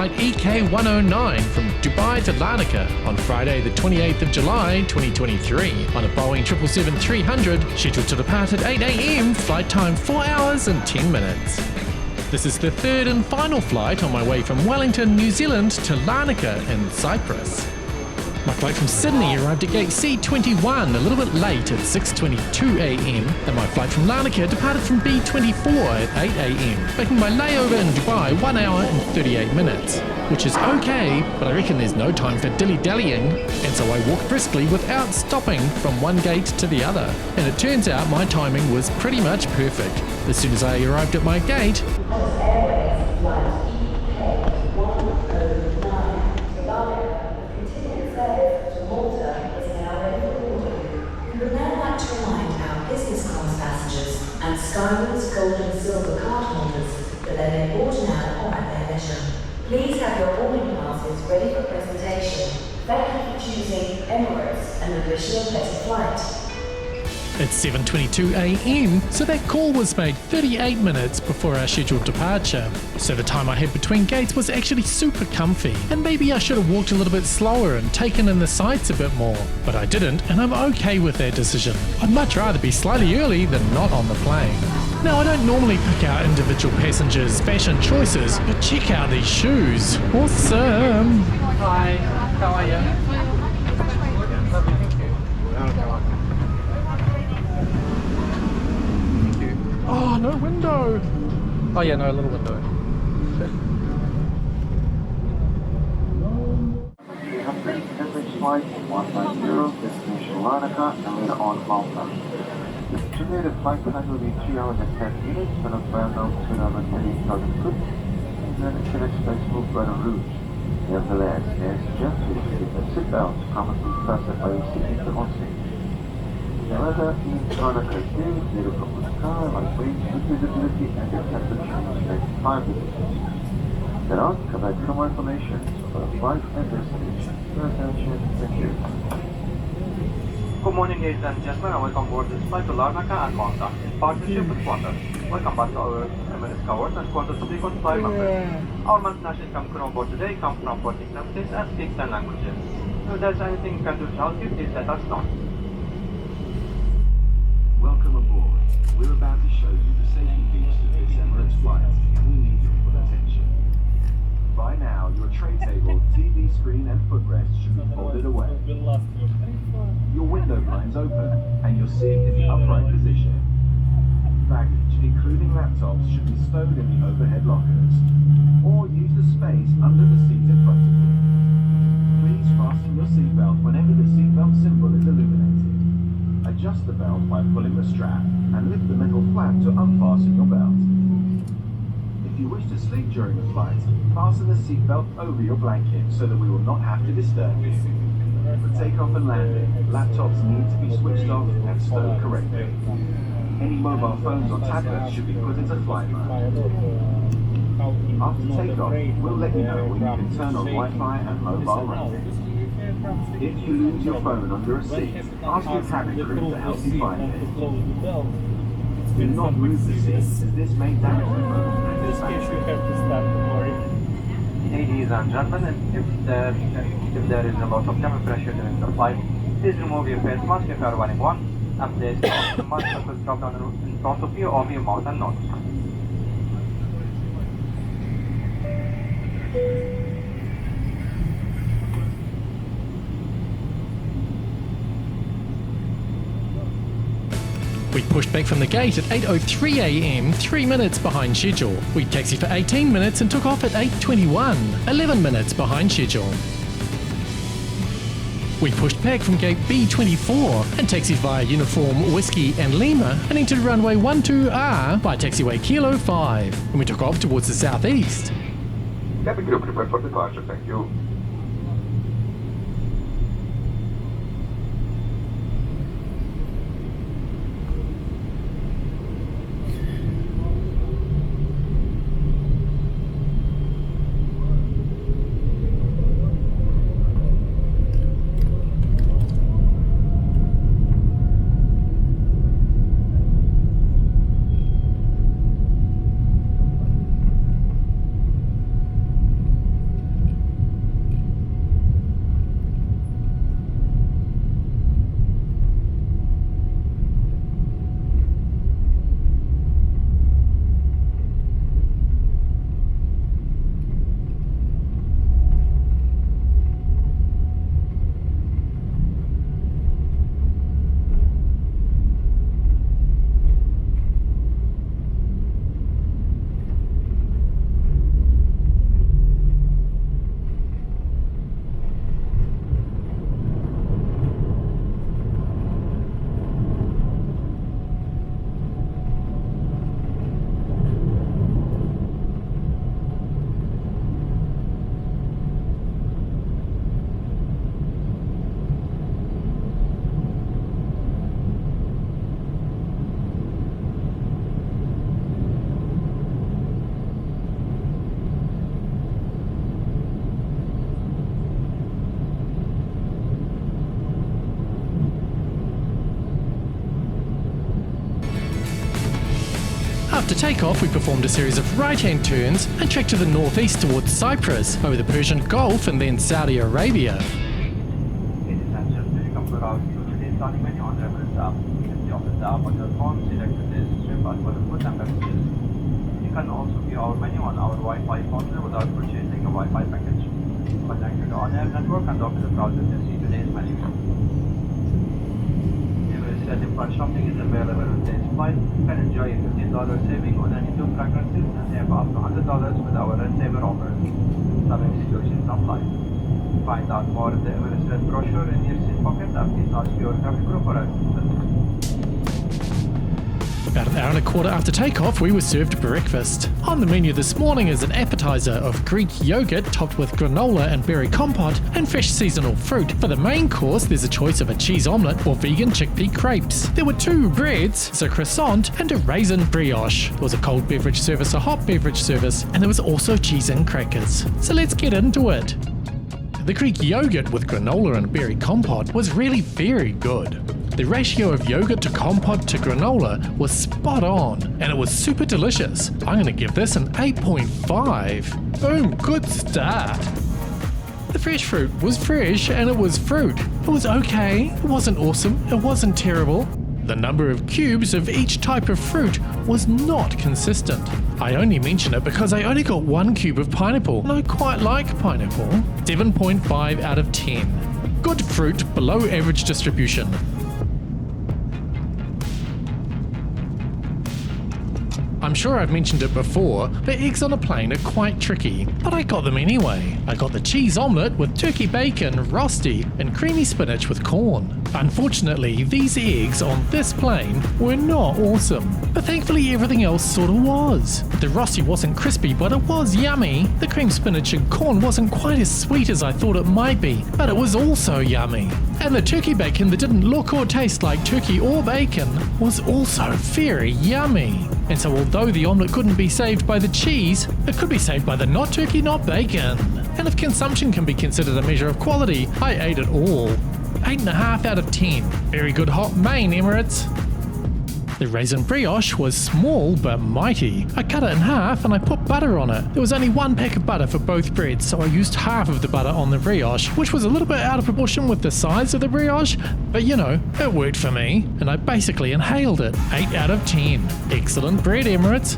flight EK109 from Dubai to Larnaca on Friday the 28th of July 2023 on a Boeing 777-300 scheduled to depart at 8 AM, flight time 4 hours and 10 minutes. This is the third and final flight on my way from Wellington, New Zealand to Larnaca in Cyprus. My flight from Sydney arrived at gate C21 a little bit late at 6:22 AM, and my flight from Larnaca departed from B24 at 8 AM, making my layover in Dubai 1 hour and 38 minutes, which is okay, but I reckon there's no time for dilly-dallying, and so I walked briskly without stopping from one gate to the other, and it turns out my timing was pretty much perfect. As soon as I arrived at my gate, Skywards, gold and silver card holders that they may board now or at their leisure. Please have your boarding passes ready for presentation. Thank you for choosing Emirates and we wish you a pleasant flight. It's 7:22 AM, so that call was made 38 minutes before our scheduled departure. So the time I had between gates was actually super comfy, and maybe I should have walked a little bit slower and taken in the sights a bit more, but I didn't, and I'm okay with that decision. I'd much rather be slightly early than not on the plane. Now, I don't normally pick out individual passengers' fashion choices, but check out these shoes. Awesome! Hi, how are you? Oh, no window! Oh yeah, no, a little window. Emirates flight 190, destination Larnaca, and later on Malta. The estimated flight time will be 3 hours and 10 minutes, and a flight of 238,000 foot, and then it's an expensive run en route. Nevertheless, it is suggested to keep a seatbelt commonly fastened by your seat on seat. The weather in Larnaca is good, little from the sky, lightweight, good visibility, and the temperature is 5 degrees. There are provide some more information about the flight and destination. Your attention, thank you. Good morning, ladies and gentlemen, and welcome aboard this flight to Larnaca and Malta in partnership with Qantas. Welcome back to our Emirates Cowards and Qantas frequent flyer members. Our multinational income crew on board today come from 14 countries and speak 10 languages. If there's anything we can do to help you, please let us know. Welcome aboard. We're about to show you the safety features of this Emirates flight, and we need your full attention. By now, your tray table, TV screen and footrest should be folded away. Your window blinds open, and your seat in the upright position. Baggage, including laptops, should be stowed in the overhead lockers, or use the space under the seat in front of you. Please fasten your seatbelt whenever the seatbelt symbol is illuminated. Adjust the belt by pulling the strap and lift the metal flap to unfasten your belt. If you wish to sleep during the flight, fasten the seatbelt over your blanket so that we will not have to disturb you. For takeoff and landing, laptops need to be switched off and stowed correctly. Any mobile phones or tablets should be put into flight mode. After takeoff, we'll let you know when you can turn on Wi-Fi and mobile roaming. If you lose your phone under a seat, ask your cabin crew to help you find it. Do not move the seat, as this may damage the phone and its battery. Ladies and gentlemen, if there is a lot of cabin pressure during the flight, please remove your face mask if you are wearing one, and place the mask that will drop down in front of you over your mouth and nose. We pushed back from the gate at 8:03 AM, 3 minutes behind schedule. We taxied for 18 minutes and took off at 8:21, 11 minutes behind schedule. We pushed back from gate B24 and taxied via uniform Whiskey and Lima and entered runway 12R by taxiway Kilo 5, and we took off towards the southeast. Cabin crew prepared for departure, thank you. After takeoff, we performed a series of right-hand turns and trekked to the northeast towards Cyprus, over the Persian Gulf and then Saudi Arabia. It is essential to come to our today's starting menu on the Emirates app. Simply open the app on your phone, select the destination button for the food and beverages. You can also view our menu on our Wi-Fi phone without purchasing a Wi-Fi package. Connect to the on-air network and open the browser to see today's menu. Emirates Plus shopping is available on today's flight. You can enjoy a $15 saving on any two fragrances and save up to $100 with our Red Saver offers. Some exclusions apply. Find out more in the Emirates Red brochure in your seat pocket and please ask your cabin crew for assistance. About an hour and a quarter after takeoff, we were served breakfast. On the menu this morning is an appetizer of Greek yogurt topped with granola and berry compote and fresh seasonal fruit. For the main course, there's a choice of a cheese omelette or vegan chickpea crepes. There were 2 breads, a croissant and a raisin brioche. There was a cold beverage service, a hot beverage service, and there was also cheese and crackers. So let's get into it. The Greek yogurt with granola and berry compote was really very good. The ratio of yogurt to compote to granola was spot on, and it was super delicious. I'm going to give this an 8.5. Boom, good start. The fresh fruit was fresh and it was fruit. It was okay, it wasn't awesome, it wasn't terrible. The number of cubes of each type of fruit was not consistent. I only mention it because I only got 1 cube of pineapple, and I quite like pineapple. 7.5 out of 10. Good fruit, below average distribution. I'm sure I've mentioned it before, but eggs on a plane are quite tricky, but I got them anyway. I got the cheese omelette with turkey bacon, rosti, and creamy spinach with corn. Unfortunately, these eggs on this plane were not awesome, but thankfully everything else sort of was. The rosti wasn't crispy, but it was yummy. The cream spinach and corn wasn't quite as sweet as I thought it might be, but it was also yummy. And the turkey bacon that didn't look or taste like turkey or bacon was also very yummy. And so although the omelette couldn't be saved by the cheese, it could be saved by the not turkey, not bacon. And if consumption can be considered a measure of quality, I ate it all. 8.5 out of 10. Very good hot main, Emirates. The raisin brioche was small but mighty. I cut it in half and I put butter on it. There was only 1 pack of butter for both breads, so I used half of the butter on the brioche, which was a little bit out of proportion with the size of the brioche, but you know, it worked for me, and I basically inhaled it. 8 out of 10. Excellent bread, Emirates.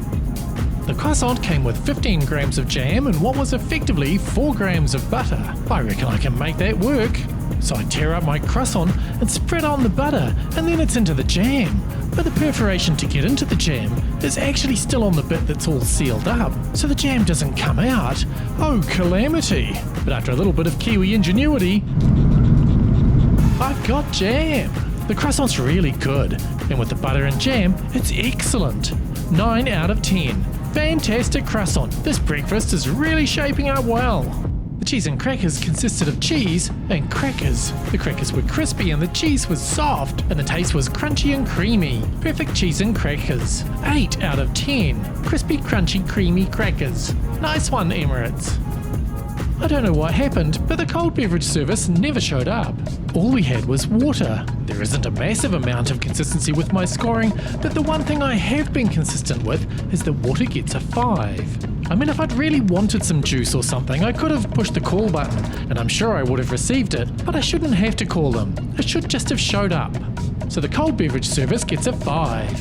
The croissant came with 15 grams of jam and what was effectively 4 grams of butter. I reckon I can make that work. So I tear up my croissant and spread on the butter, and then it's into the jam. But the perforation to get into the jam is actually still on the bit that's all sealed up, so the jam doesn't come out. Oh, calamity! But after a little bit of Kiwi ingenuity, I've got jam! The croissant's really good, and with the butter and jam, it's excellent. 9 out of 10. Fantastic croissant. This breakfast is really shaping up well. The cheese and crackers consisted of cheese and crackers. The crackers were crispy and the cheese was soft, and the taste was crunchy and creamy. Perfect cheese and crackers. 8 out of 10. Crispy, crunchy, creamy crackers. Nice one, Emirates. I don't know what happened, but the cold beverage service never showed up. All we had was water. There isn't a massive amount of consistency with my scoring, but the one thing I have been consistent with is that water gets a 5. I mean, if I'd really wanted some juice or something, I could have pushed the call button, and I'm sure I would have received it, but I shouldn't have to call them. It should just have showed up. So the cold beverage service gets a 5.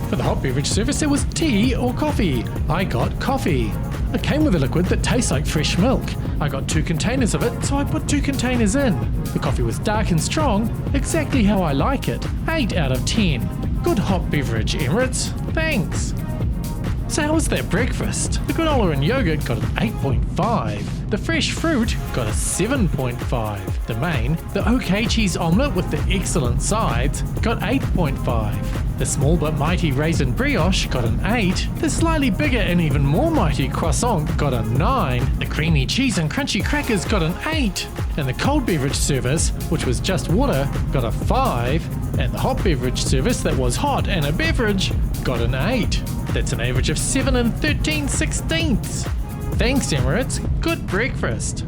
For the hot beverage service, there was tea or coffee. I got coffee. It came with a liquid that tastes like fresh milk. I got 2 containers of it, so I put 2 containers in. The coffee was dark and strong, exactly how I like it. 8 out of 10. Good hot beverage, Emirates. Thanks. So how was that breakfast? The granola and yogurt got an 8.5. The fresh fruit got a 7.5. The main, the OK cheese omelette with the excellent sides, got 8.5. The small but mighty raisin brioche got an 8. The slightly bigger and even more mighty croissant got a 9. The creamy cheese and crunchy crackers got an 8. And the cold beverage service, which was just water, got a 5. And the hot beverage service that was hot and a beverage got an 8. That's an average of 7 13/16. Thanks, Emirates. Good breakfast.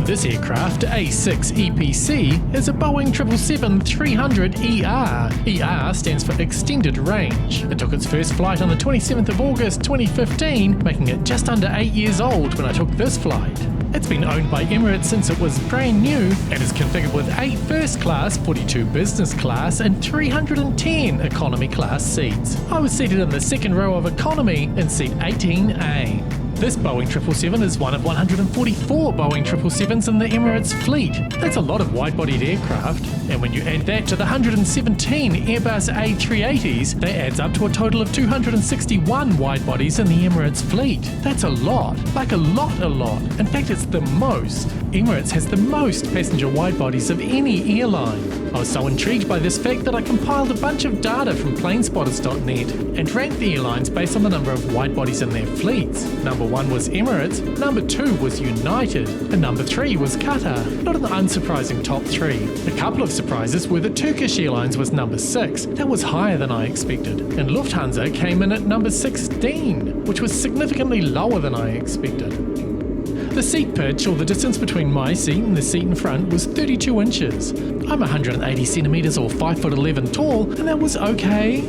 This aircraft, A6 EPC, is a Boeing 777-300ER. ER stands for Extended Range. It took its first flight on the 27th of August 2015, making it just under 8 years old when I took this flight. It's been owned by Emirates since it was brand new and is configured with 8 first class, 42 business class and 310 economy class seats. I was seated in the second row of economy in seat 18A. This Boeing 777 is one of 144 Boeing 777s in the Emirates fleet. That's a lot of wide-bodied aircraft, and when you add that to the 117 Airbus A380s, that adds up to a total of 261 wide-bodies in the Emirates fleet. That's a lot. Like a lot. In fact, it's the most. Emirates has the most passenger wide-bodies of any airline. I was so intrigued by this fact that I compiled a bunch of data from planespotters.net and ranked the airlines based on the number of wide-bodies in their fleets. Number 1 was Emirates, number 2 was United, and number 3 was Qatar. Not an unsurprising top 3. A couple of surprises were that Turkish Airlines was number 6. That was higher than I expected. And Lufthansa came in at number 16, which was significantly lower than I expected. The seat pitch, or the distance between my seat and the seat in front, was 32 inches. I'm 180 centimeters or 5'11" tall, and that was okay.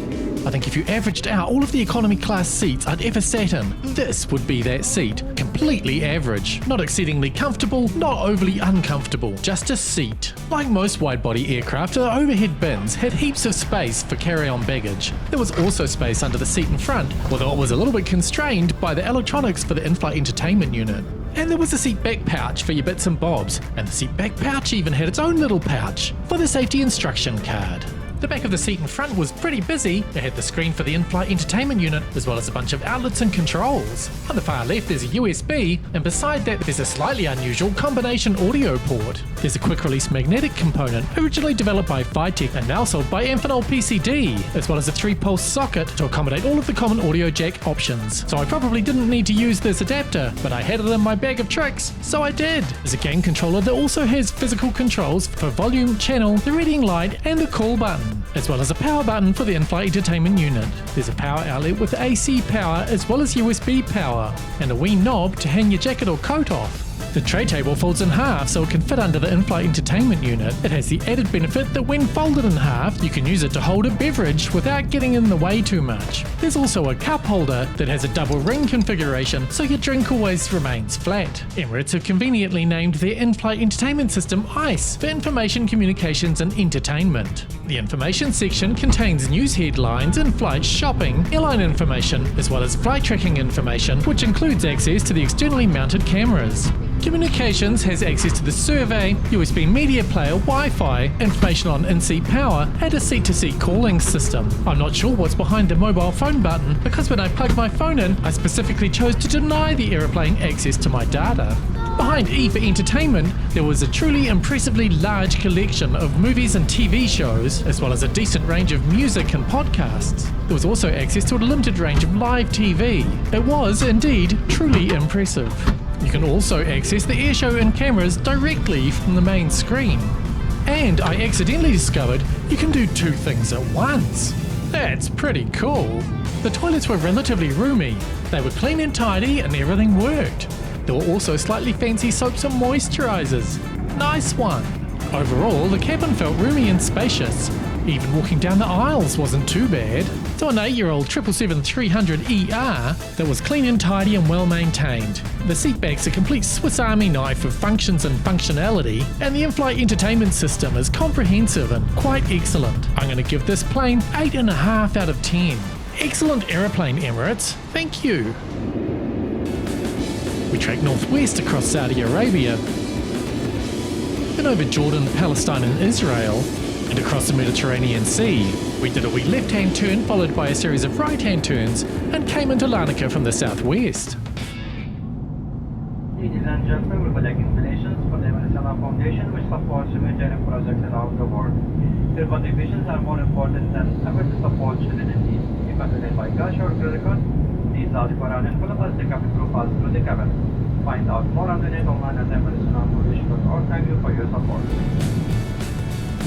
I think if you averaged out all of the economy class seats I'd ever sat in, this would be that seat. Completely average. Not exceedingly comfortable, not overly uncomfortable. Just a seat. Like most wide-body aircraft, the overhead bins had heaps of space for carry-on baggage. There was also space under the seat in front, although it was a little bit constrained by the electronics for the in-flight entertainment unit. And there was a seat back pouch for your bits and bobs, and the seat back pouch even had its own little pouch for the safety instruction card. The back of the seat in front was pretty busy. It had the screen for the in-flight entertainment unit, as well as a bunch of outlets and controls. On the far left there's a USB, and beside that there's a slightly unusual combination audio port. There's a quick-release magnetic component, originally developed by Phytech and now sold by Amphenol PCD, as well as a 3-pulse socket to accommodate all of the common audio jack options. So I probably didn't need to use this adapter, but I had it in my bag of tricks, so I did. There's a game controller that also has physical controls for volume, channel, the reading light, and the call button, as well as a power button for the in-flight entertainment unit. There's a power outlet with AC power as well as USB power, and a wee knob to hang your jacket or coat off. The tray table folds in half so it can fit under the in-flight entertainment unit. It has the added benefit that when folded in half, you can use it to hold a beverage without getting in the way too much. There's also a cup holder that has a double ring configuration so your drink always remains flat. Emirates have conveniently named their in-flight entertainment system ICE for Information, Communications and Entertainment. The information section contains news headlines, in-flight shopping, airline information, as well as flight tracking information, which includes access to the externally mounted cameras. Communications has access to the survey, USB media player, Wi-Fi, information on in-seat power, and a seat-to-seat calling system. I'm not sure what's behind the mobile phone button because when I plugged my phone in, I specifically chose to deny the aeroplane access to my data. Behind E for entertainment, there was a truly impressively large collection of movies and TV shows, as well as a decent range of music and podcasts. There was also access to a limited range of live TV. It was, indeed, truly impressive. You can also access the airshow and cameras directly from the main screen. And I accidentally discovered you can do 2 things at once. That's pretty cool. The toilets were relatively roomy. They were clean and tidy and everything worked. There were also slightly fancy soaps and moisturizers. Nice one. Overall, the cabin felt roomy and spacious. Even walking down the aisles wasn't too bad. So an 8-year-old 777-300ER that was clean and tidy and well maintained. The seatback's a complete Swiss Army knife of functions and functionality, and the in-flight entertainment system is comprehensive and quite excellent. I'm going to give this plane 8.5 out of 10. Excellent aeroplane, Emirates. Thank you. We tracked northwest across Saudi Arabia, then over Jordan, Palestine and Israel, and across the Mediterranean Sea. We did a wee left-hand turn followed by a series of right-hand turns and came into Larnaca from the southwest. Ladies and gentlemen, we would like installations for the Emirates Foundation which supports humanitarian projects around the world. Their contributions are more important than ever to support humanity. If accompanied by cash or credit card, please ask for an envelope as the cabin crew passes through the cabin. Find out more on the net online at emirates.foundation.org. Thank you for your support.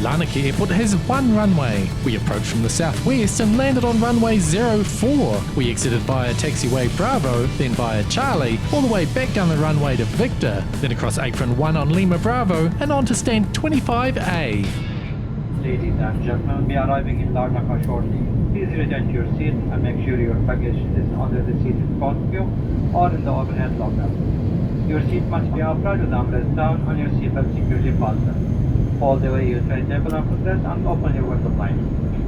Larnaca Airport has one runway. We approached from the southwest and landed on runway 04. We exited via taxiway Bravo, then via Charlie, all the way back down the runway to Victor, then across apron 1 on Lima Bravo and on to stand 25A. Ladies and gentlemen, we are arriving in Larnaca shortly. Please return to your seat and make sure your baggage is under the seat in front of you or in the overhead locker. Your seat must be upright with armrest down and your seatbelt securely fastened. Hold away your tray table and footrest and open your window blind.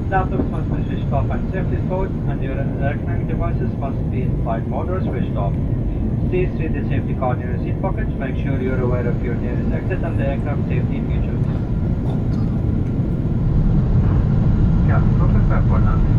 Laptops must be switched off and safety stowed, and your electronic devices must be in flight mode or switched off. Please read the safety card in your seat pocket to make sure you're aware of your nearest exit and the aircraft safety features. Captain, prepare for landing.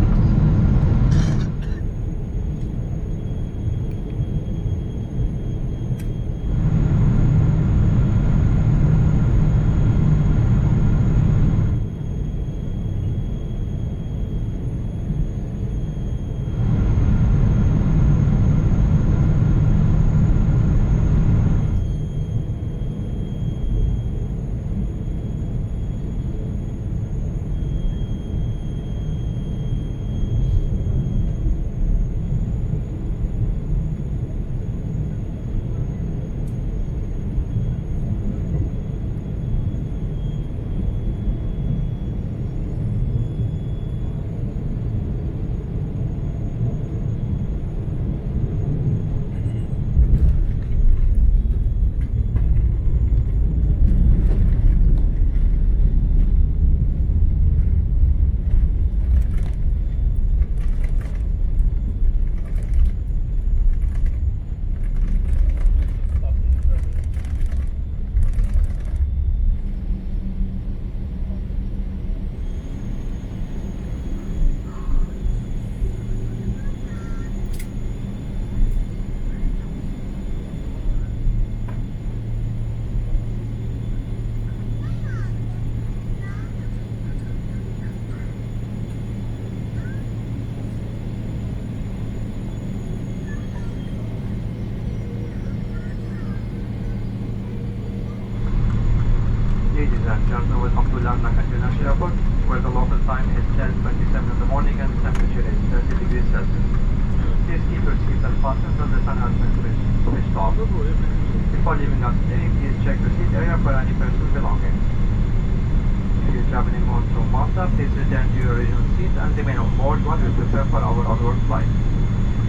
Ladies and gentlemen, welcome to Larnaca International Airport, where the local time is 10:27 in the morning and temperature is 30 degrees Celsius. Please keep your seatbelt fastened until the sun has been switched off. Before leaving us today, please check the seat area for any personal belongings. If you're traveling on to Malta, please return to your original seat and remain on board while we prepare for our onward flight.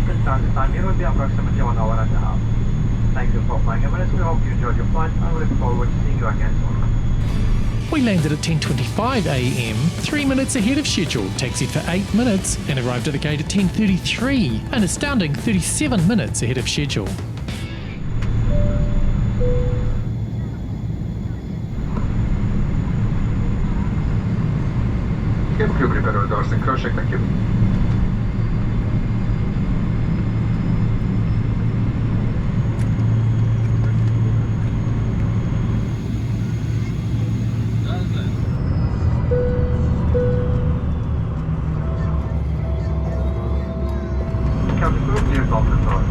The transit time here will be approximately 1 hour and a half. Thank you for flying Emirates. We hope you enjoyed your flight and we look forward to seeing you again soon. We landed at 10:25 AM, 3 minutes ahead of schedule, taxied for 8 minutes, and arrived at the gate at 10:33, an astounding 37 minutes ahead of schedule. Cabin crew prepare the doors and cross check, thank you. Captain crew, clear off the doors.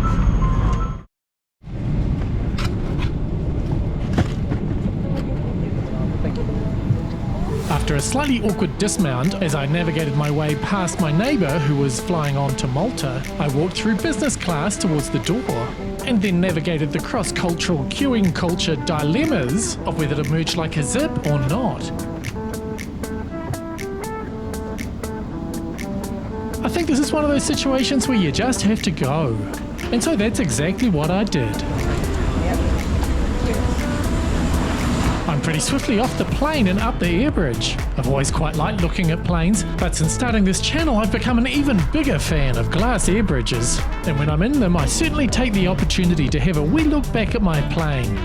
After a slightly awkward dismount as I navigated my way past my neighbour who was flying on to Malta, I walked through business class towards the door, and then navigated the cross-cultural queuing culture dilemmas of whether to merge like a zip or not. I think this is one of those situations where you just have to go. And so that's exactly what I did. I'm pretty swiftly off the plane and up the air bridge. I've always quite liked looking at planes, but since starting this channel I've become an even bigger fan of glass air bridges. And when I'm in them I certainly take the opportunity to have a wee look back at my plane.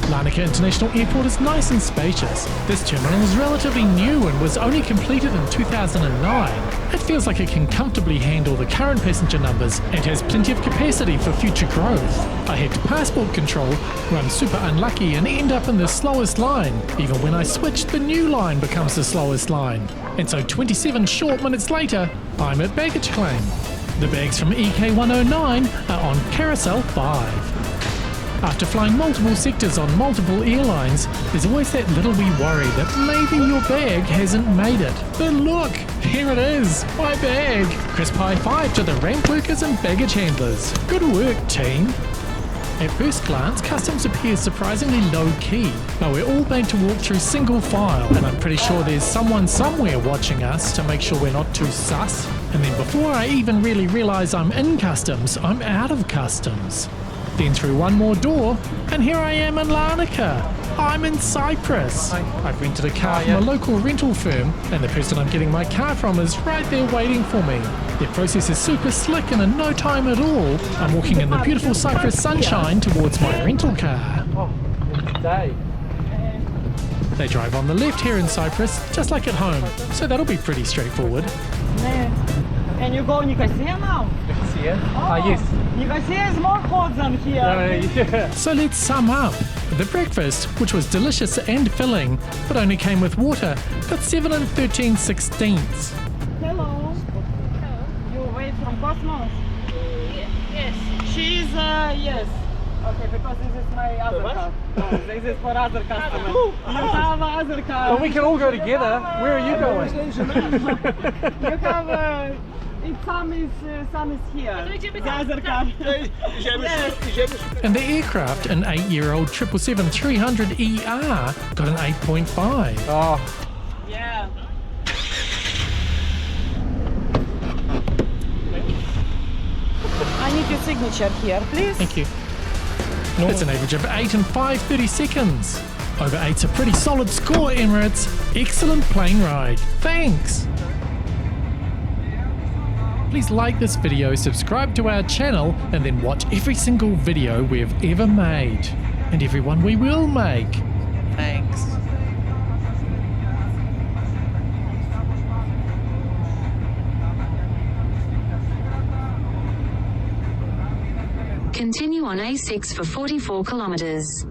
Larnaca International Airport is nice and spacious. This terminal is relatively new and was only completed in 2009. It feels like it can comfortably handle the current passenger numbers and has plenty of capacity for future growth. I had passport control, run super unlucky and end up in the slowest line. Even when I switched, the new line becomes the slowest line. And so 27 short minutes later, I'm at baggage claim. The bags from EK109 are on Carousel 5. After flying multiple sectors on multiple airlines, there's always that little wee worry that maybe your bag hasn't made it. But look, here it is, my bag. Crisp high five to the ramp workers and baggage handlers. Good work, team. At first glance, customs appears surprisingly low-key, but we're all made to walk through single file, and I'm pretty sure there's someone somewhere watching us to make sure we're not too sus. And then before I even really realise I'm in customs, I'm out of customs. Then through one more door, and here I am in Larnaca. I'm in Cyprus. I've rented a car from a local rental firm, and the person I'm getting my car from is right there waiting for me. Their process is super slick and in no time at all, I'm walking in the beautiful Cyprus sunshine towards my rental car. They drive on the left here in Cyprus, just like at home, so that'll be pretty straightforward. And you go Nicosia now? Nicosia? Yes. Nicosia is more cold than here. So let's sum up. The breakfast, which was delicious and filling, but only came with water, got 7 13/16. Hello. You wait from Cosmos? Yes. She's, yes. Okay, because this is my other car. No, this is for other customers. You have other car. Well, we can all go together. Where are you going? You have, some is here. The other car. Yes. And the aircraft, an 8-year-old 777-300ER, got an 8.5. Yeah. I need your signature here, please. Thank you. It's an average of 8 and 5/30 seconds. Over 8's a pretty solid score, Emirates. Excellent plane ride. Thanks. Please like this video, subscribe to our channel, and then watch every single video we've ever made. And every one we will make. Thanks. Continue on A6 for 44 kilometers.